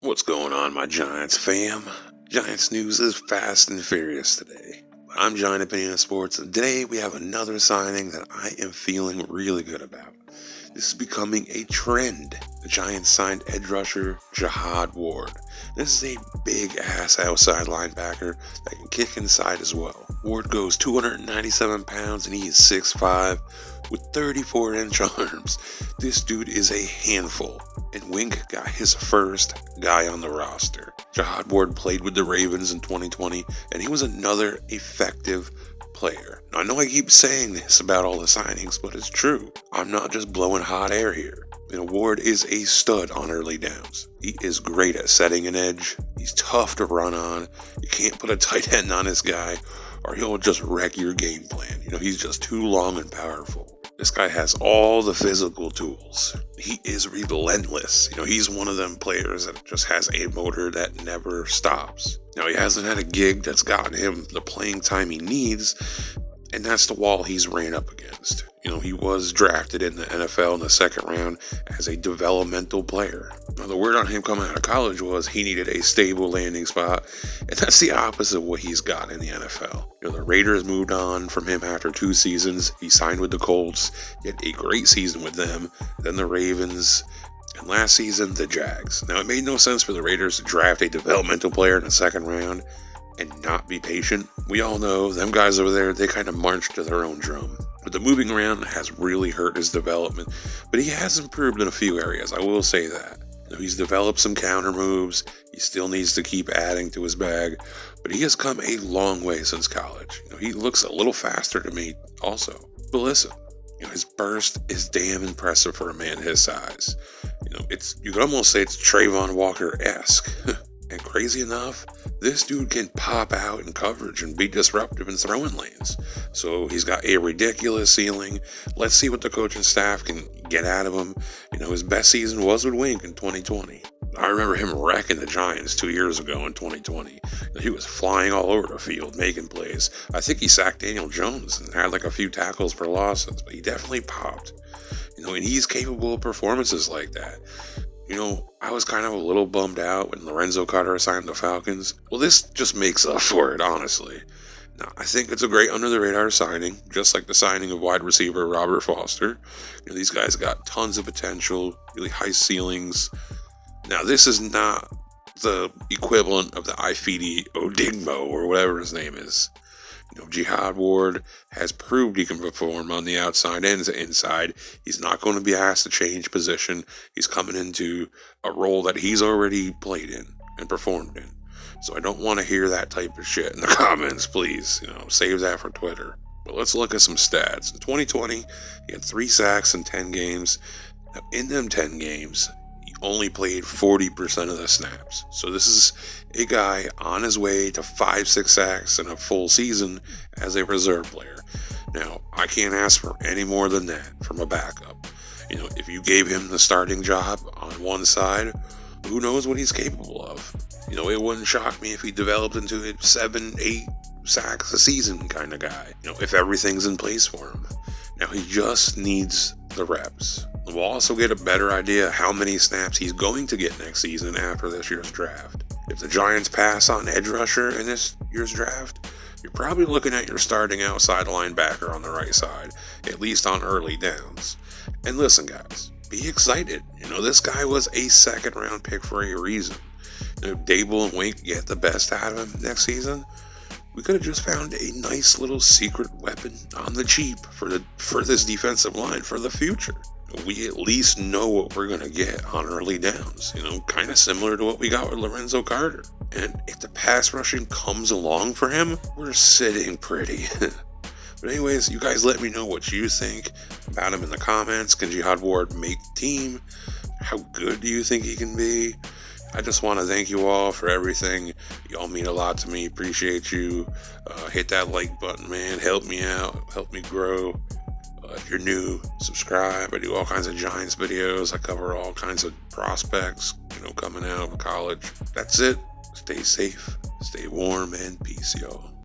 What's going on, my Giants fam? Giants news is fast and furious today. I'm Giant Opinion of Sports, and today we have another signing that I am feeling really good about. This is becoming a trend. The Giants signed edge rusher Jihad Ward. This is a big-ass outside linebacker that can kick inside as well. Ward goes 297 pounds and he is 6'5", with 34-inch arms. This dude is a handful, and Wink got his first guy on the roster. Jihad Ward played with the Ravens in 2020, and he was another effective player. Now, I know I keep saying this about all the signings, but it's true. I'm not just blowing hot air here. Ward is a stud on early downs. He is great at setting an edge. He's tough to run on. You can't put a tight end on this guy, or he'll just wreck your game plan. He's just too long and powerful. This guy has all the physical tools. He is relentless. He's one of them players that just has a motor that never stops. Now, he hasn't had a gig that's gotten him the playing time he needs, and that's the wall he's ran up against. He was drafted in the NFL in the second round as a developmental player. Now, the word on him coming out of college was he needed a stable landing spot, and that's the opposite of what he's got in the NFL. The Raiders moved on from him after 2 seasons. He signed with the Colts. He had a great season with them. Then the Ravens, and last season, the Jags. Now, it made no sense for the Raiders to draft a developmental player in the second round and not be patient. We all know them guys over there, they kind of march to their own drum. But the moving around has really hurt his development, but he has improved in a few areas, I will say that. He's developed some counter moves. He still needs to keep adding to his bag, but he has come a long way since college. He looks a little faster to me also. But listen, his burst is damn impressive for a man his size. You could almost say it's Trayvon Walker-esque. And crazy enough, this dude can pop out in coverage and be disruptive in throwing lanes. So he's got a ridiculous ceiling. Let's see what the coaching staff can get out of him. His best season was with Wink in 2020. I remember him wrecking the Giants 2 years ago in 2020. He was flying all over the field, making plays. I think he sacked Daniel Jones and had like a few tackles for losses, but he definitely popped. And he's capable of performances like that. I was kind of a little bummed out when Lorenzo Carter signed the Falcons. Well, this just makes up for it, honestly. Now, I think it's a great under-the-radar signing, just like the signing of wide receiver Robert Foster. These guys got tons of potential, really high ceilings. Now, this is not the equivalent of the Ifeadi Odigbo or whatever his name is. Jihad Ward has proved he can perform on the outside and the inside. He's not going to be asked to change position. He's coming into a role that he's already played in and performed in. So I don't want to hear that type of shit in the comments, please. Save that for Twitter. But let's look at some stats. In 2020, he had 3 sacks in 10 games. Now, in them 10 games, he only played 40% of the snaps. So this is a guy on his way to 5-6 sacks in a full season as a reserve player. Now, I can't ask for any more than that from a backup. If you gave him the starting job on one side, who knows what he's capable of. It wouldn't shock me if he developed into a 7-8 sacks a season kind of guy, if everything's in place for him. Now, he just needs the reps. We'll also get a better idea how many snaps he's going to get next season after this year's draft. If the Giants pass on edge rusher in this year's draft, you're probably looking at your starting outside linebacker on the right side, at least on early downs. And listen, guys, be excited. This guy was a second-round pick for a reason. If Dable and Wink get the best out of him next season, we could have just found a nice little secret weapon on the cheap for this defensive line for the future. We at least know what we're going to get on early downs, kind of similar to what we got with Lorenzo Carter. And if the pass rushing comes along for him, we're sitting pretty. But anyways, you guys let me know what you think about him in the comments. Can Jihad Ward make the team? How good do you think he can be? I just want to thank you all for everything. Y'all mean a lot to me. Appreciate you. Hit that like button, man. Help me out. Help me grow. If you're new, subscribe. I do all kinds of Giants videos. I cover all kinds of prospects, coming out of college. That's it. Stay safe, stay warm, and peace, y'all.